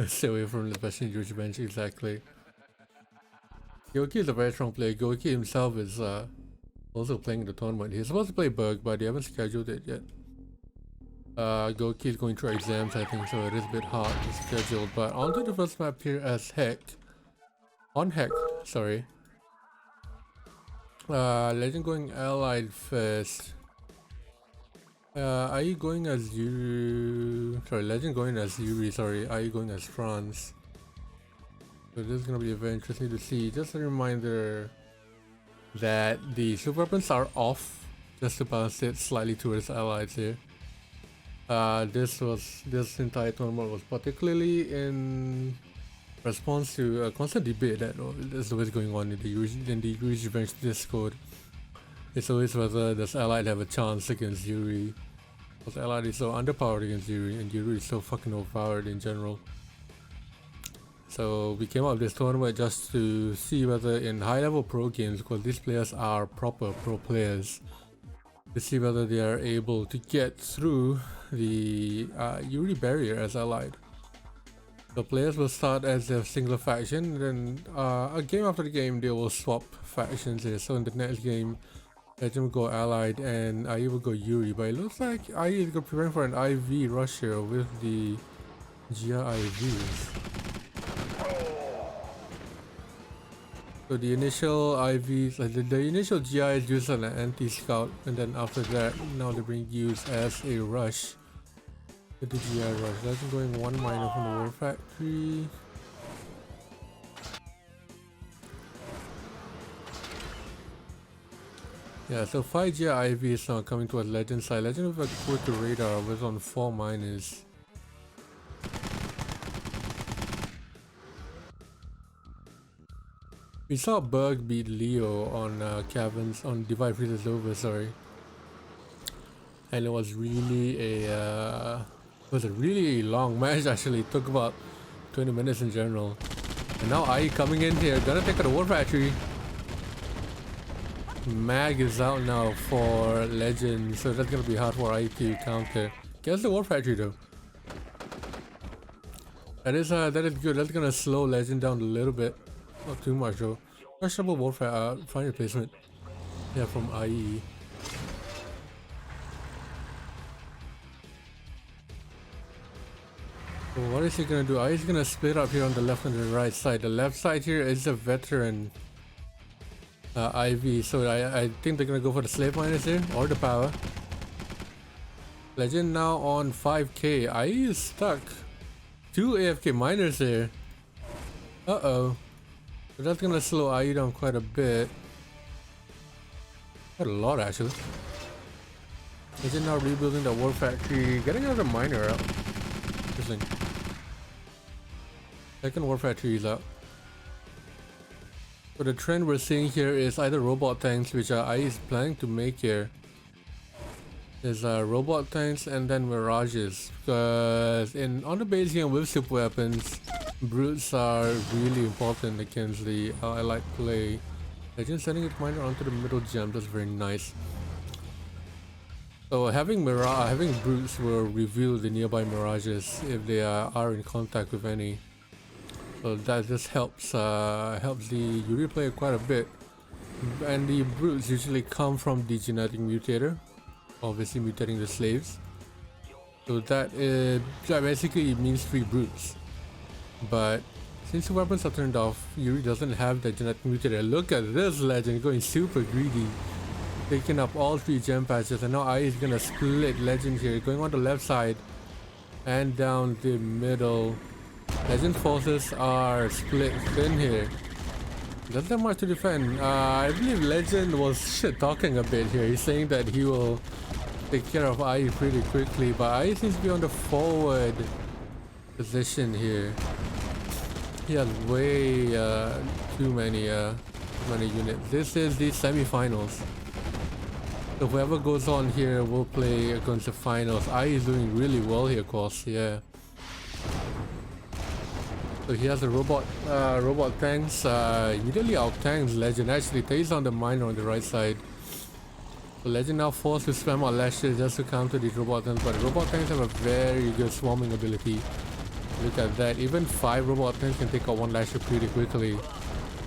Stay away from the best Yuri bench, exactly. Goki is a very strong player. Goki himself is also playing in the tournament. He's supposed to play Berg, but they haven't scheduled it yet. Goki is going through exams, I think, so it is a bit hard to schedule. But onto the first map here as Heck. On Heck, sorry. Legend going Allied first. Are you going as Yuri? Sorry, Legend going as Yuri, sorry. Are you going as France? So this is gonna be very interesting to see. Just a reminder that the super weapons are off, just to balance it slightly towards allies here. This entire tournament was particularly in response to a constant debate that is always going on in the Yuri's Revenge Discord. It's always whether does Allied have a chance against Yuri. Because Allied is so underpowered against Yuri, and Yuri is so fucking overpowered in general. So we came up with this tournament just to see whether in high-level pro games, because these players are proper pro players, to see whether they are able to get through the Yuri barrier as Allied. The players will start as a single faction, then a game after the game they will swap factions here. So in the next game, Legend will go Allied and AiAe will go Yuri, but it looks like AiAe is preparing for an AvY rush here with the GIVs. So the initial IVs, like the initial GI is used as an anti-scout, and then after that, now they're being used as a rush. With the GI rush, that's going one minor from the War Factory. Yeah, so 5 GI IVs now coming towards Legend side. Legend with a quick radar was on 4 minors. We saw Berg beat Leo on Caverns, on Divide Freezes Over, sorry. And it was really a really long match actually. It took about 20 minutes in general. And now AiAe coming in here, gonna take out the War Factory. Mag is out now for Legend, so that's gonna be hard for AiAe to counter. Gets the War Factory though. That is good. That's gonna slow Legend down a little bit. Not too much though. Questionable warfare fine replacement. Yeah, from AiAe. So what is he gonna do? AiAe is gonna split up here on the left and the right side. The left side here is a veteran AvY, so I think they're gonna go for the slave miners here or the power. Legend now on 5k. AiAe is stuck. 2 AFK miners here. Uh-oh. So that's gonna slow AiAe down quite a bit. Quite a lot actually. Legend now rebuilding the War Factory, getting another miner out. Interesting. Second War Factory is out. So the trend we're seeing here is either robot tanks, which AiAe is planning to make here. There's robot tanks and then mirages. Because on the base game with super weapons, brutes are really important against the allied play. Legend sending its miner onto the middle gem, that's very nice. So having brutes will reveal the nearby mirages if they are in contact with any. So that just helps the Yuri player quite a bit. And the brutes usually come from the genetic mutator, obviously mutating the slaves. So that basically means 3 brutes. But since the weapons are turned off, Yuri doesn't have the genetic mutator. Look at this Legend going super greedy, picking up all 3 gem patches, and now AiAe is gonna split Legend here, going on the left side and down the middle. Legend forces are split thin here. Doesn't have much to defend. I believe Legend was shit talking a bit here. He's saying that he will take care of AiAe pretty quickly, but AiAe seems to be on the forward position here. He has way too many units. This is the semi-finals. So whoever goes on here will play against the finals. AiAe is doing really well here, of course. Yeah. So he has the robot tanks. Immediately out tanks Legend. Actually takes on the miner on the right side. So Legend now forced to spam out lashes just to counter these robot tanks. But robot tanks have a very good swarming ability. Look at that. Even 5 robot tanks can take out 1 lasher pretty quickly.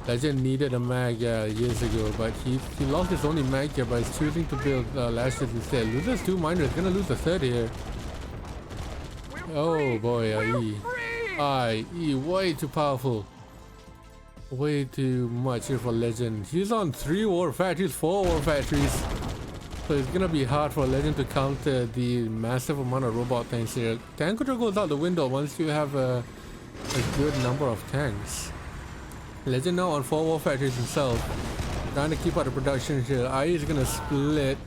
Legend needed a mag years ago, but he lost his only mag here by choosing to build lashers instead. Loses 2 miners, gonna lose the 3rd here. Oh boy, AiAe, way too powerful. Way too much here for Legend. He's on 3 war factories, 4 war factories. So it's gonna be hard for Legend to counter the massive amount of robot tanks here. Tank control goes out the window once you have a good number of tanks. Legend now on 4 war factories himself. Trying to keep out the production here. AiAe is gonna split.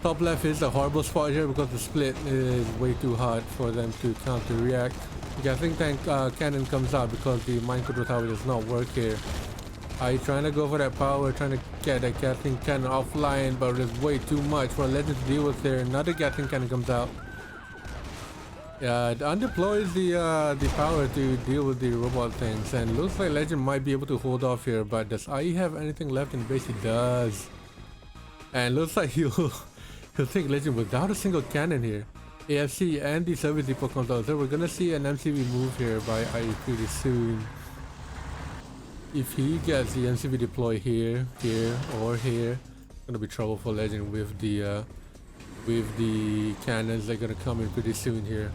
Top left is a horrible spot here because the split is way too hard for them to counter react. Gatling tank cannon comes out because the mind control tower does not work here. AiAe trying to go for that power, trying to get that Gatling cannon offline, but it's way too much for Legend to deal with here. Another Gatling cannon comes out. It undeploys the power to deal with the robot things, and looks like Legend might be able to hold off here. But does AiAe have anything left in base? He does, and looks like he'll take Legend without a single cannon here. AFC and the service depot comes out, so we're gonna see an MCV move here by AiAe pretty soon. If he gets the MCV deploy here, or here, it's gonna be trouble for Legend with the cannons that are gonna come in pretty soon here.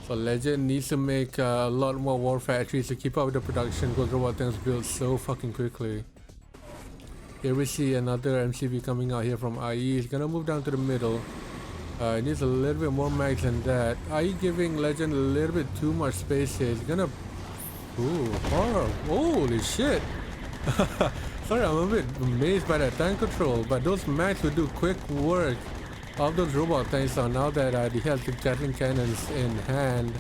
So Legend needs to make a lot more war factories to keep up with the production because robot tanks build so fucking quickly. Here we see another MCV coming out here from AiAe. He's gonna move down to the middle. He needs a little bit more mags than that. AiAe giving Legend a little bit too much space here. He's gonna... Ooh, horror. Holy shit! Sorry, I'm a bit amazed by that tank control, but those mags will do quick work of those robot tanks now that he has the Gatling cannons in hand.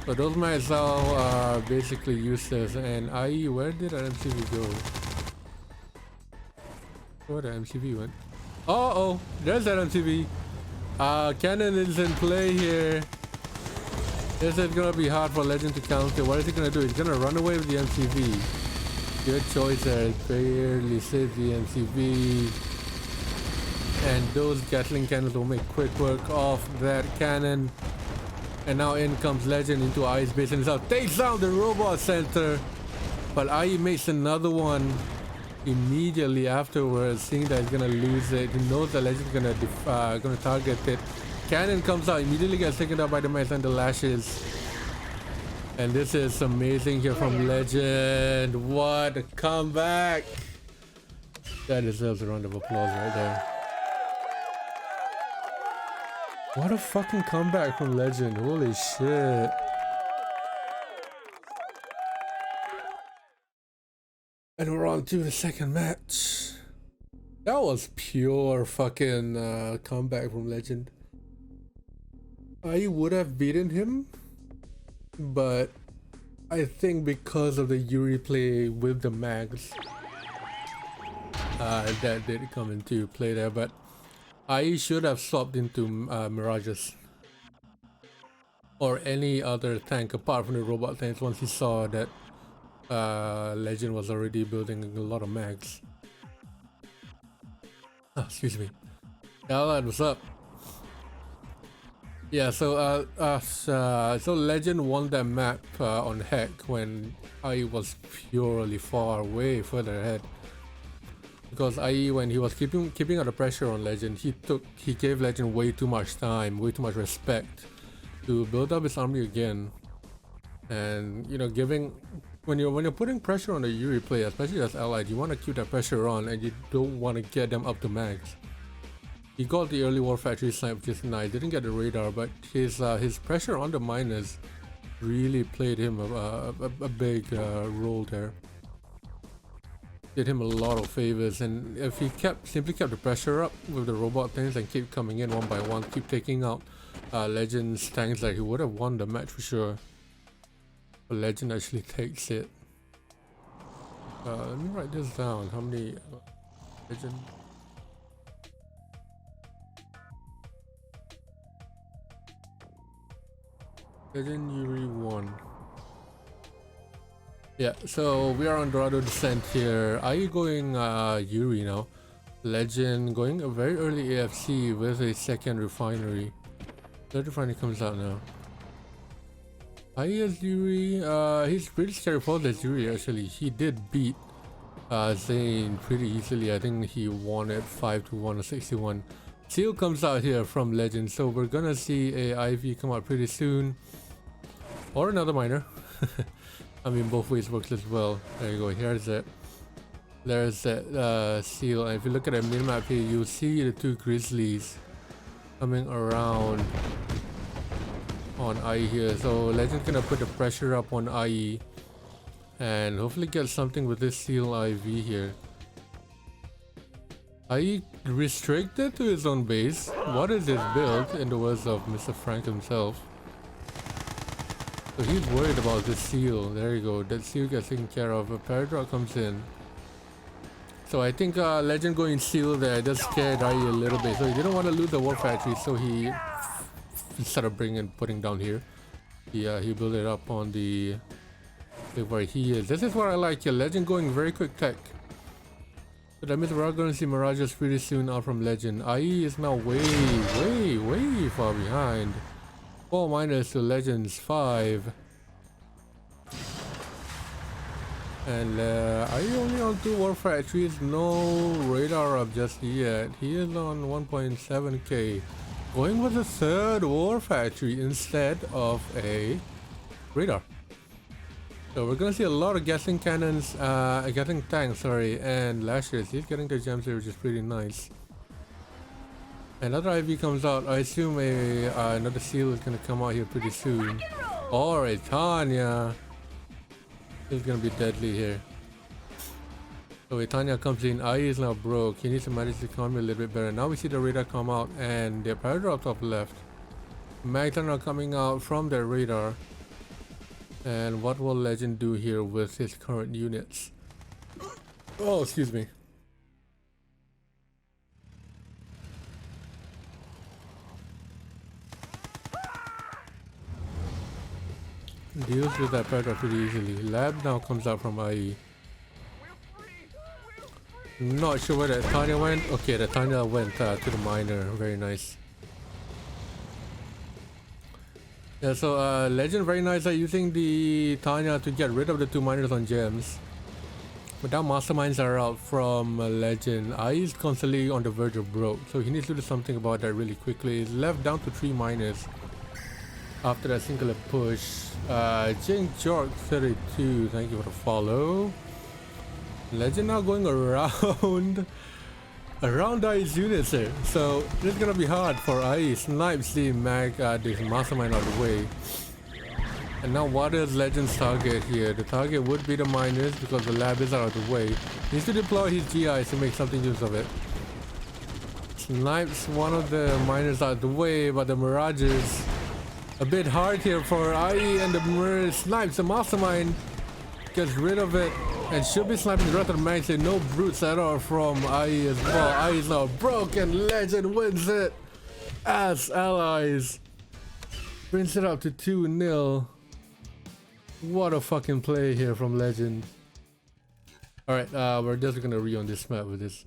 So those mags are basically useless. And AiAe, where did that MCV go? Where the MCV went? Oh, there's that MCV. Cannon is in play here. This is gonna be hard for Legend to counter. What is he gonna do? He's gonna run away with the MCV. Good choice there. Barely saves the MCV. And those Gatling cannons will make quick work of that cannon. And now in comes Legend into AiAe's base and takes down the robot center. But AiAe makes another one immediately afterwards, seeing that he's gonna lose it. He knows that Legend's gonna target it. Cannon comes out, immediately gets taken out by the mace and the lashes. And this is amazing here from Legend. What a comeback! That deserves a round of applause right there. What a fucking comeback from Legend. Holy shit. And we're on to the second match. That was pure fucking comeback from Legend. I would have beaten him, but I think because of the Yuri play with the mags, that did come into play there. But I should have swapped into Mirages or any other tank apart from the robot tanks once he saw that Legend was already building a lot of mags. Excuse me. Allied, what's up? Yeah, so so Legend won that map on Heck when AiAe was purely way further ahead. Because AiAe, when he was keeping out the pressure on Legend, he gave Legend way too much time, way too much respect to build up his army again. And you know, when you're putting pressure on the Yuri player, especially as Allied, you want to keep that pressure on and you don't want to get them up to max. He got the early war factory snipe, which is nice. Didn't get the radar, but his pressure on the miners really played him a big role there. Did him a lot of favors, and if he simply kept the pressure up with the robot things and keep coming in one by one, keep taking out Legend's tanks, like he would have won the match for sure. But Legend actually takes it. Let me write this down. How many Legend? Legend Yuri 1. Yeah, so we are on Dorado Descent here. Are you going Yuri now? Legend going a very early AFC with a second refinery. Third refinery comes out now. AiAe as Yuri, he's pretty straightforward as Yuri actually. He did beat Zane pretty easily. I think he won it 5-1 or 6-1. Seal comes out here from Legend, so we're gonna see a AvY come out pretty soon. Or another miner. I mean, both ways works as well. There you go, here's it. There's that seal, and if you look at the minimap here, you'll see the two grizzlies coming around on AiAe here. So Legend's gonna put the pressure up on AiAe and hopefully get something with this seal AvY here. AiAe restricted to his own base. What is his build, in the words of Mr. Frank himself? So he's worried about this seal. There you go, that seal gets taken care of. A Paradox comes in. So I think Legend going seal there just scared AiAe a little bit. So he didn't want to lose the war factory, so he instead of putting down here, he built it up on the where he is. This is what I like here. Legend going very quick tech. So that means we're going to see Mirages pretty soon out from Legend. AiAe is now way far behind. 4 miners to Legend's 5. And AiAe only on 2 war factories, no radar up just yet. He is on 1.7k. Going with a 3rd war factory instead of a radar. So we're gonna see a lot of gatling cannons, gatling tanks, sorry, and lashes. He's getting the gems here, which is pretty nice. Another AvY comes out. I assume another seal is gonna come out here pretty soon. Or a Tanya. It's gonna be deadly here. So Tanya comes in. AiAe is now broke. He needs to manage the economy a little bit better. Now we see the radar come out and the Paradox top left. Magdalene are coming out from their radar. And what will Legend do here with his current units? Oh, excuse me. Deals with that Paradox pretty easily. Lab now comes out from AiAe. Not sure where the Tanya went. Okay, the Tanya went to the miner. Very nice. Yeah, so Legend very nice at using the Tanya to get rid of the 2 miners on gems. But now masterminds are out from Legend. AiAe is constantly on the verge of broke, so he needs to do something about that really quickly. He's left down to 3 miners after that singular push. Jing Jork 32, thank you for the follow. Legend now going around AiAe's units here, so this is gonna be hard for AiAe. Snipes the this mastermind out of the way. And now what is Legend's target here? The target would be the miners because the lab is out of the way. He needs to deploy his GIs to make something use of it. Snipes one of the miners out of the way, but the Mirages a bit hard here for AiAe, and the Mirage snipes the mastermind, gets rid of it, and should be sniping the rest of the mags here. No brutes at all from AiAe as well. AiAe is now broken. Legend wins it as allies. Brings it up to 2-0. What a fucking play here from Legend. Alright, we're just gonna re-on this map with this.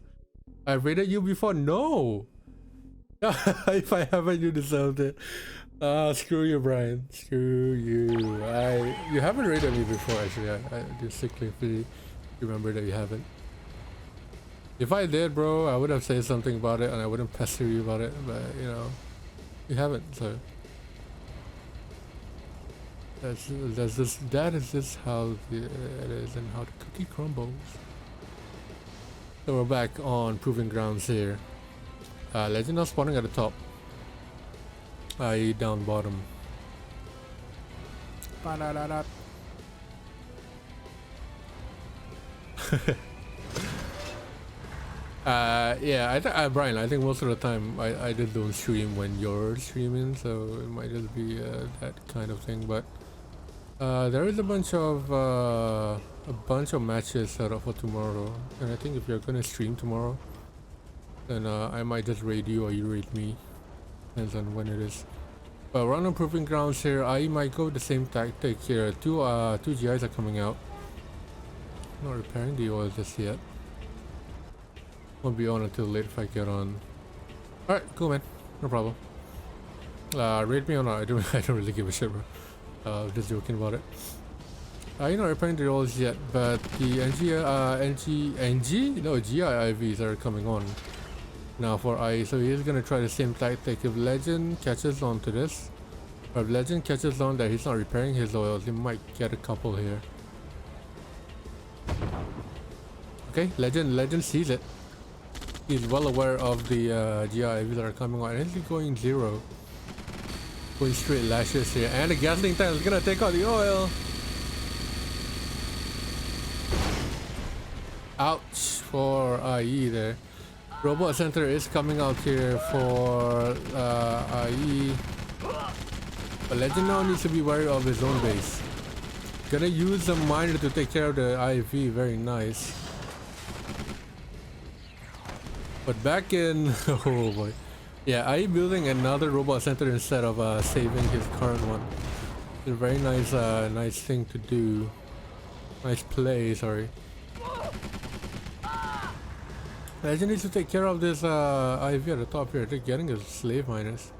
I raided you before? No! If I haven't, you deserved it. Screw you, Brian. Screw you. You haven't raided me before, actually. I distinctly remember that you haven't. If I did, bro, I would have said something about it and I wouldn't pester you about it, but you know, you haven't, so that is just how it is and how the cookie crumbles. So we're back on proving grounds here. Legend now spawning at the top. AiAe down bottom. Yeah, Brian, I think most of the time I just don't stream when you're streaming, so it might just be that kind of thing. But there is a bunch of matches set up for tomorrow, and I think if you're gonna stream tomorrow, then I might just raid you or you raid me. Depends on when it is. But we're on proving grounds here. AiAe might go with the same tactic here. Two GIs are coming out. Not repairing the oil just yet. Won't be on until late if I get on. Alright, cool man. No problem. Raid me or not, I don't really give a shit, bro. Just joking about it. You're not repairing the rolls yet, but the GIIVs are coming on now for AiAe. So he's gonna try the same tactic. If Legend catches on to this, or if Legend catches on that he's not repairing his oils, he might get a couple here. Okay, Legend sees it. He's well aware of the GIIVs that are coming on, and he's going 0. Going straight lashes here, and the gasoline tank is gonna take out the oil. Ouch for AiAe there. Robot Center is coming out here for AiAe. But Legend now needs to be wary of his own base. Gonna use the miner to take care of the AvY, very nice. But back in, oh boy. Yeah, AiAe building another robot center instead of saving his current one. It's a very nice, nice thing to do. Nice play, sorry. Legend needs to take care of this AvY at the top here. They're getting his slave miners.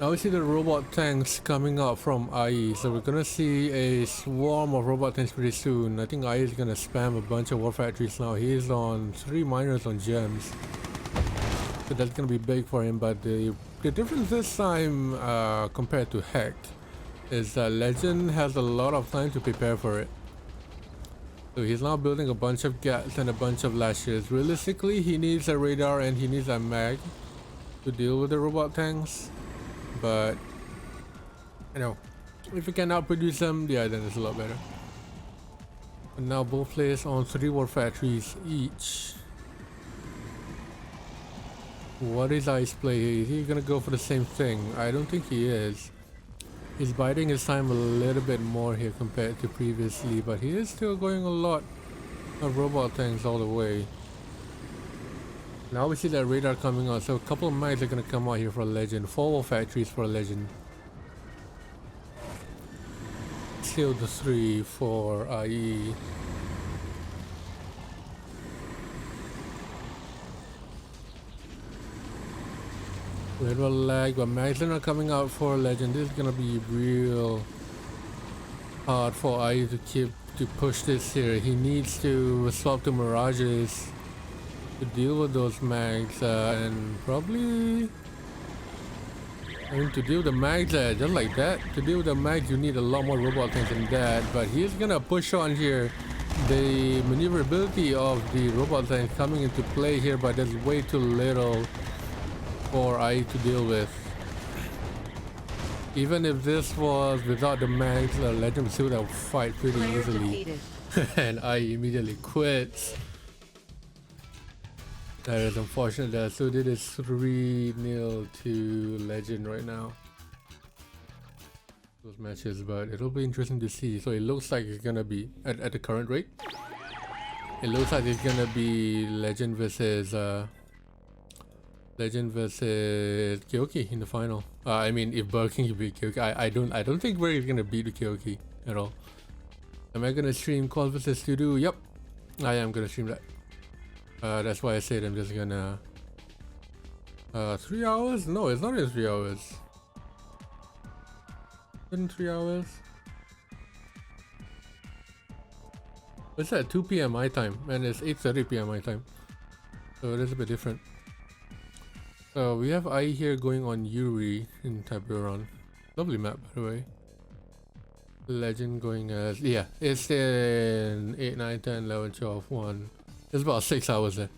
Now we see the robot tanks coming out from AiAe, so we're gonna see a swarm of robot tanks pretty soon. I think AiAe is gonna spam a bunch of war factories now. He's on 3 miners on gems, so that's gonna be big for him. But the difference this time compared to Heck is that Legend has a lot of time to prepare for it. So he's now building a bunch of gats and a bunch of lashes. Realistically, he needs a radar and he needs a mag to deal with the robot tanks. But, you know, if you can outproduce them, yeah, then it's a lot better. And now both players on 3 war factories each. What is AiAe's play here? Is he gonna go for the same thing? I don't think he is. He's biding his time a little bit more here compared to previously, but he is still going a lot of robot tanks all the way. Now we see that radar coming out, so a couple of mags are gonna come out here for a Legend. 4 war factories for a Legend. Still the 3 for AiAe. Little lag, but mags are not coming out for Legend. This is gonna be real hard for AiAe to push this here. He needs to swap to Mirages to deal with those mags, and probably, I mean, to deal with the mags just like that. To deal with the mags, you need a lot more robot tanks than that. But he's gonna push on here. The maneuverability of the robot tanks coming into play here, but there's way too little for AiAe to deal with. Even if this was without the mags, Legend still would fight pretty easily. And AiAe immediately quits. That is unfortunate there. So it is 3-0 to Legend right now. Those matches, but it'll be interesting to see. So it looks like it's gonna be at the current rate. It looks like it's gonna be Legend versus Kyoki in the final. I mean, if Burger King beat Kyoki, I don't think Burger is gonna beat the Kyoki at all. Am I gonna stream Call vs Studio? Yep, I am gonna stream that. That's why I said I'm just gonna 3 hours? No, it's not even 3 hours. Isn't 3 hours? It's at 2 PM my time, and it's 8:30 PM my time, so it is a bit different. So we have AiAe here going on Yuri in Tiburon. Lovely map, by the way. Legend going as, yeah, it's in 8, 9, 10, 11, 12, 1. It's about 6 hours there.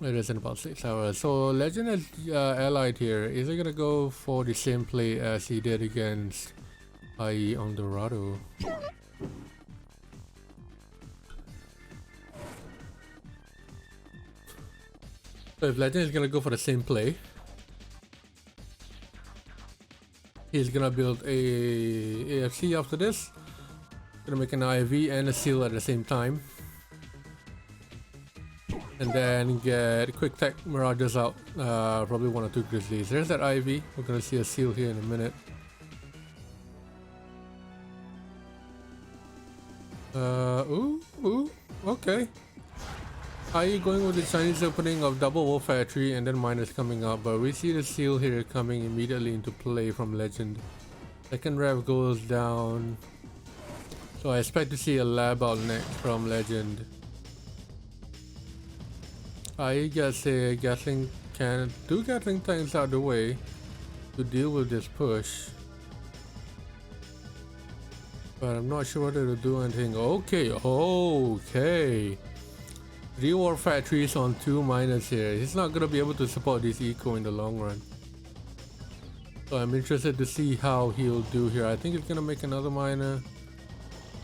It is in about 6 hours. So Legend is allied here. Is he gonna go for the same play as he did against AiAe on Dorado? So if Legend is gonna go for the same play, he's gonna build a AFC after this. Gonna make an AvY and a seal at the same time. And then get quick tech Mirages out, probably 1 or 2 Grizzlies. There's that AvY. We're gonna see a seal here in a minute. Ooh, okay. AiAe going with the Chinese opening of double war factory and then miners coming up, but we see the seal here coming immediately into play from Legend. Second rev goes down, so I expect to see a lab out next from Legend. AiAe gets a Gatling cannon, 2 Gatling tanks out the way to deal with this push. But I'm not sure whether to do anything. Okay. 3 war factories on 2 miners here. He's not gonna be able to support this eco in the long run. So I'm interested to see how he'll do here. I think he's gonna make another miner.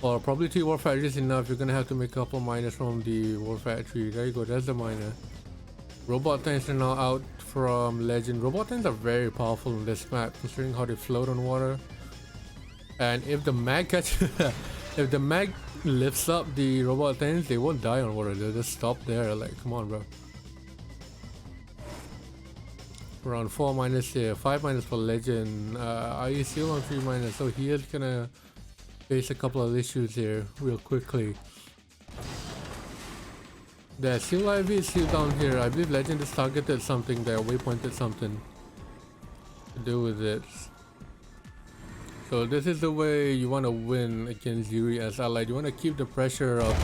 Or probably 3 war factories enough. You're gonna have to make a couple miners from the war factory. There you go, that's the miner. Robot tanks are now out from Legend. Robot tanks are very powerful in this map, considering how they float on water. And if the mag catches, if the mag lifts up the robot tanks, they won't die on water. They'll just stop there. Like, come on, bro. Around 4 miners here, 5 miners for Legend. AiAe still on 3 miners, so he is gonna face a couple of issues here real quickly. The seal AvY is still down here. I believe Legend is targeted something there, waypointed something to do with it. So this is the way you want to win against Yuri as Allied. You want to keep the pressure up,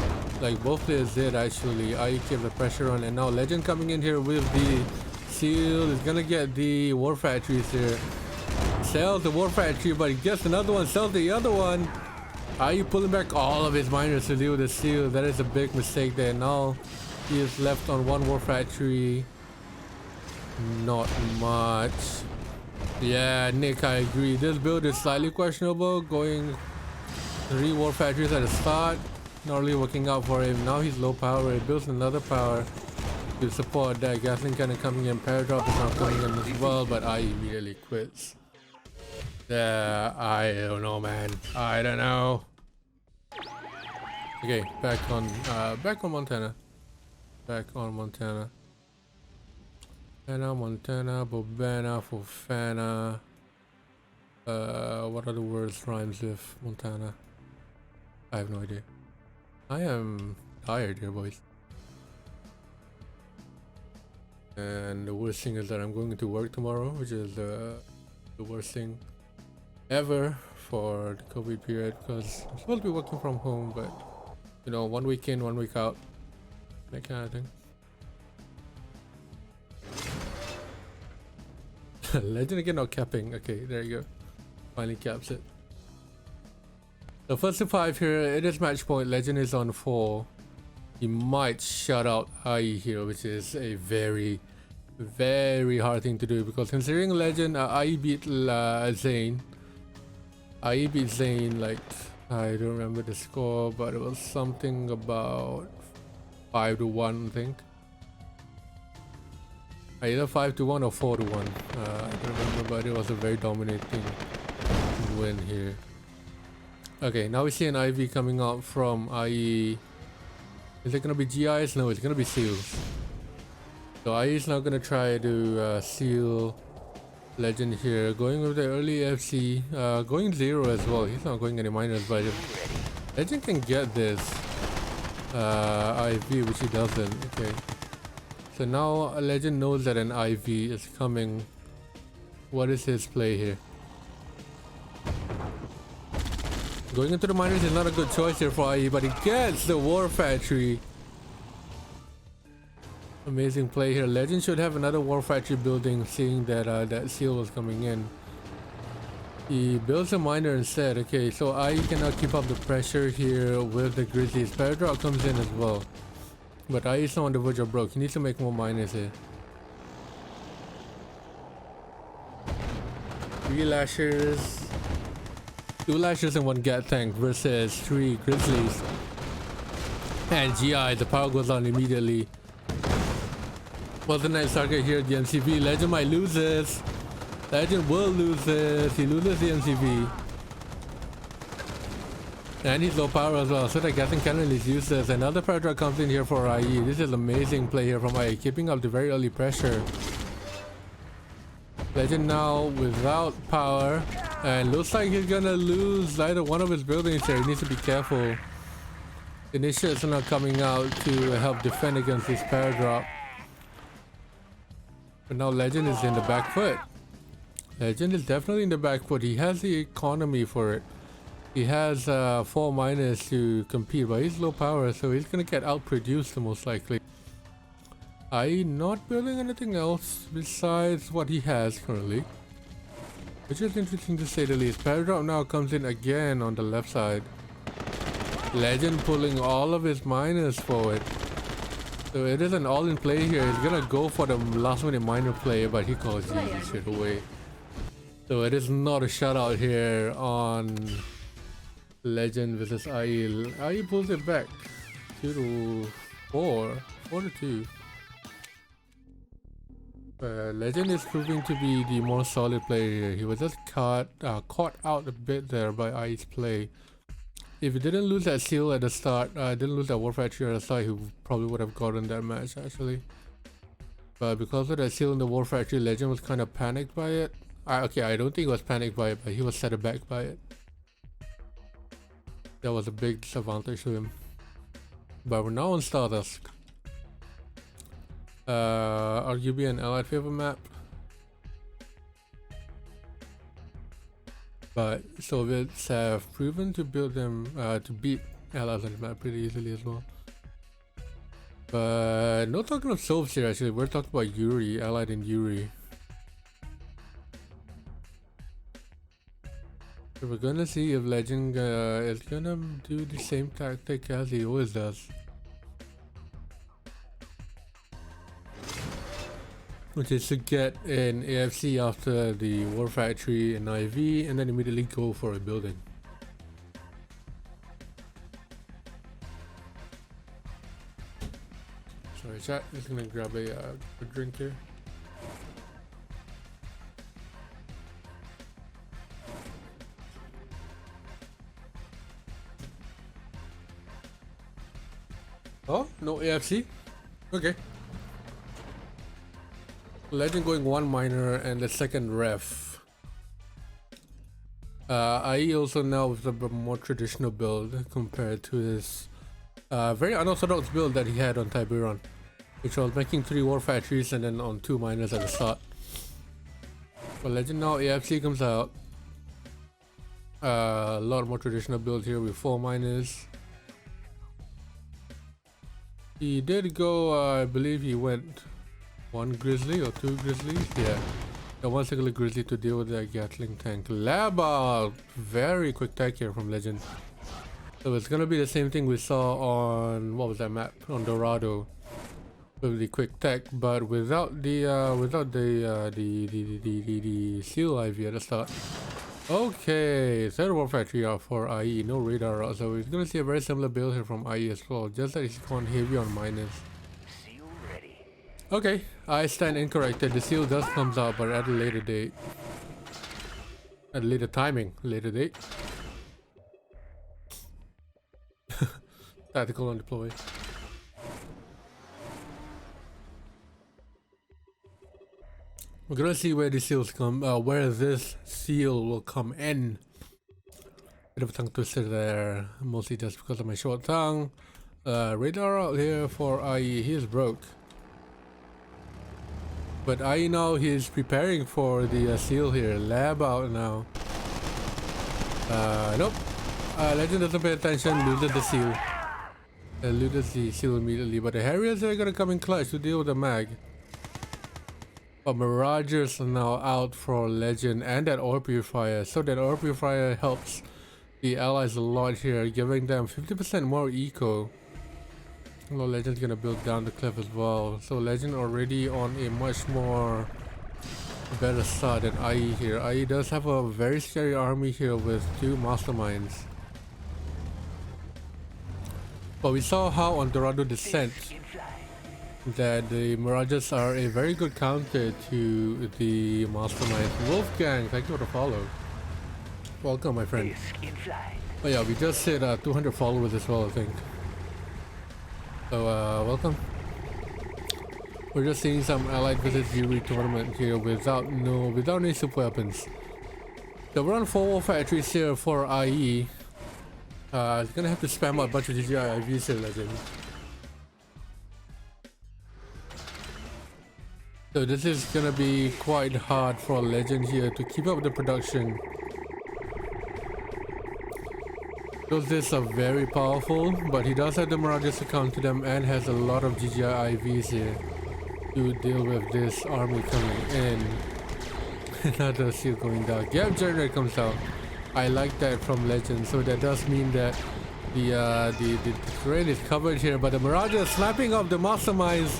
like both players did actually. AiAe kept the pressure on, and now Legend coming in here with the seal is gonna get the war factories here. Sells the war factory, but he gets another one, sells the other one. AiAe pulling back all of his miners to deal with the seal. That is a big mistake there. Now he is left on 1 war factory. Not much. Yeah, Nick, I agree. This build is slightly questionable. Going 3 war factories at the start, not really working out for him. Now he's low power. He builds another power to support that. Gatling cannon coming in. Paradrop is not coming in as well, but AiAe immediately quits. Yeah, I don't know, man. I don't know. Okay, back on Montana. Back on Montana. Montana, Bobana, Fofana. What other words rhymes with Montana? I have no idea. I am tired here, boys. And the worst thing is that I'm going to work tomorrow, which is the worst thing ever for the COVID period, because I'm supposed to be working from home, but you know, 1 week in, 1 week out, that kind of thing. Legend again, not capping. Okay, there you go. Finally caps it. So first to 5 here, it is match point. Legend is on 4. He might shut out AiAe here, which is a very, very hard thing to do, because considering Legend, AiAe beat Zane. AiAe beat Zane, like, I don't remember the score, but it was something about 5-1, I think. Either 5-1 or 4-1. I don't remember, but it was a very dominating win here. Okay, now we see an AvY coming out from AiAe. Is it gonna be GIs? No, it's gonna be seals. So AiAe is now gonna try to seal Legend here, going with the early FC, going 0 as well. He's not going any minors, but if Legend can get this AvY, which he doesn't. Okay. So now a Legend knows that an AvY is coming. What is his play here? Going into the miners is not a good choice here for AvY, but he gets the war factory. Amazing play here. Legend should have another war factory building, seeing that that seal was coming in. He builds a miner instead. Okay, so AvY cannot keep up the pressure here with the Grizzlies. Paradrop comes in as well. But AvY is not on the verge of broke. He needs to make more miners here. 3 lashers. 2 lashers and 1 gat tank versus 3 Grizzlies. And GI, the power goes on immediately. What's the next target here at the MCV? Legend might lose this. Legend will lose this. He loses the MCV. And he's low power as well, so the Gatling cannon is useless. Another Paradrop comes in here for AvY. This is amazing play here from AvY, keeping up the very early pressure. Legend now without power, and looks like he's gonna lose either one of his buildings here. He needs to be careful. Initiates are now coming out to help defend against this paradrap. But now Legend is in the back foot. Legend is definitely in the back foot. He has the economy for it. He has 4 miners to compete, but he's low power, so he's gonna get outproduced most likely. AiAe not building anything else besides what he has currently, which is interesting to say the least. Paradrap now comes in again on the left side. Legend pulling all of his miners forward. So it is an all-in play here. He's gonna go for the last minute miner play, but he calls easy shit away. So it is not a shutout here on Legend versus AiAe. AiAe pulls it back 2 to 4, 4 to 2. Legend is proving to be the more solid player here. He was just caught out a bit there by AiAe's play. If he didn't lose that seal at the start, didn't lose that war factory at the start, he probably would have gotten that match actually. But because of that seal in the war factory, Legend was kind of panicked by it. Okay, I don't think he was panicked by it, but he was set aback by it. That was a big disadvantage to him. But we're now on Stardust. Arguably an allied favor map. But Soviets have proven to build them to beat allies on the map pretty easily as well. But not talking of Sovs here actually, we're talking about Yuri, Allied and Yuri. So we're gonna see if Legend is gonna do the same tactic as he always does, which is to get an AFC after the War Factory and AvY and then immediately go for a building. Sorry chat, just gonna grab a drink here. Oh, no AFC? Okay. Legend going 1 miner and the second ref. AiAe also now with a more traditional build compared to his very unorthodox build that he had on Tiburon, which was making 3 war factories and then on 2 miners at the start. But Legend now AFC comes out. A lot more traditional build here with 4 miners. He did go, I believe he went 1 grizzly or 2 grizzlies, yeah. The 1 single grizzly to deal with the Gatling tank. Lab out! Very quick tech here from Legend. So it's gonna be the same thing we saw on, what was that map? On Dorado. With the quick tech, but without the seal AvY at the start. Okay, third war factory out for AiAe, no radar out, so we're gonna see a very similar build here from AiAe as well, just that he's gone heavy on miners. Okay, I stand incorrected. The seal does comes out, but at a later date. At a later timing, later date. Tactical on deploy. We're gonna see where the seals come, where this seal will come in. Bit of a tongue twister there, mostly just because of my short tongue. Radar out here for AiAe, he is broke. But AiAe now, he's preparing for the seal here. Lab out now. Nope. Legend doesn't pay attention, loses the seal. Loses the seal immediately, but the Harriers are gonna come in clutch to deal with the mag. But Miragers are now out for Legend and that Ore Purifier, so that Ore Purifier helps the allies a lot here, giving them 50% more eco. Well, Legend's gonna build down the cliff as well, so Legend already on a much more better start than AiAe here. AiAe does have a very scary army here with 2 masterminds. But we saw how on Dorado Descent that the Mirages are a very good counter to the mastermind. Wolfgang, thank you for the follow. Welcome, my friend. Oh yeah, we just hit 200 followers as well, I think. So welcome. We're just seeing some Allied versus Yuri tournament here without any super weapons. So we're on 4 war factories here for AiAe. He's gonna have to spam out a bunch of GGI IVs here, Legend. So this is gonna be quite hard for Legend here to keep up with the production. Those discs are very powerful, but he does have the Mirages to counter them and has a lot of GGI IVs here to deal with this army coming in. Another seal going down. Gap Generator comes out. I like that from Legend, so that does mean that the terrain is covered here, but the Mirage is slapping up the masterminds.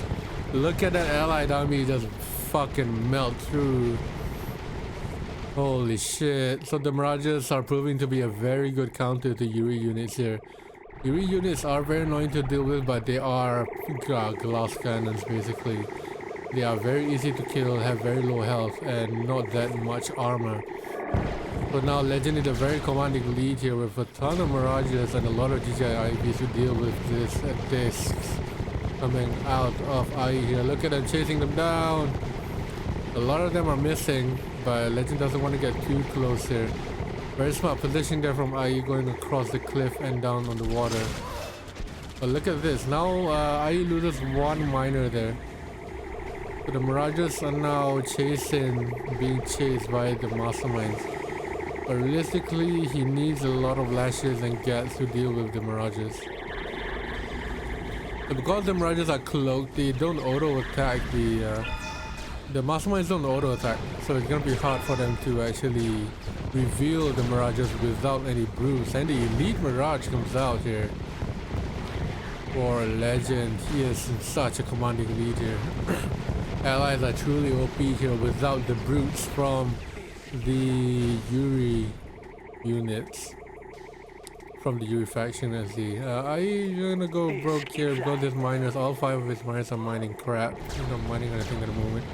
Look at that allied army just fucking melt through. Holy shit. So the Mirages are proving to be a very good counter to Yuri units here. Yuri units are very annoying to deal with, but they are glass cannons basically. They are very easy to kill, have very low health, and not that much armor. So now Legend is a very commanding lead here with a ton of Mirages and a lot of GGI IVs to deal with this discs coming out of AiAe here. Look at them chasing them down. A lot of them are missing, but Legend doesn't want to get too close here. Very smart positioning there from AiAe, going across the cliff and down on the water. But look at this. Now AiAe loses one miner there. So the Mirages are now being chased by the masterminds. But realistically, he needs a lot of lashes and gats to deal with the Mirages. So because the Mirages are cloaked, they don't auto-attack the masterminds don't auto-attack. So it's gonna be hard for them to actually reveal the Mirages without any brews. And the Elite Mirage comes out here. For Legend, he is in such a commanding lead here. Allies are truly OP here without the brutes from the Yuri units. From the Yuri faction, as the AiAe gonna go broke here because his miners, all 5 of his miners are mining crap. He's not mining anything at the moment.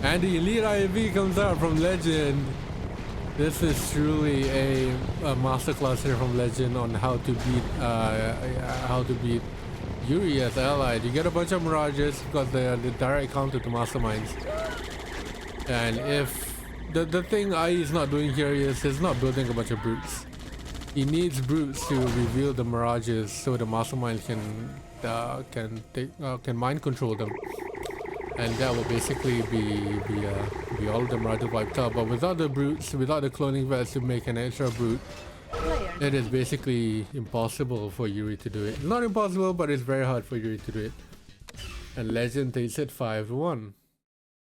And the Elite AvY comes out from Legend. This is truly a masterclass here from Legend on how to beat Yuri as allied. You get a bunch of Mirages because they are the direct counter to masterminds. And if the thing AiAe is not doing here is he's not building a bunch of brutes. He needs brutes to reveal the Mirages so the mastermind can mind control them. And that will basically be all of the Mirages wiped out. But without the brutes, without the cloning vets to make an extra brute, it is basically impossible for Yuri to do it. Not impossible, but it's very hard for Yuri to do it. And Legend takes it 5-1.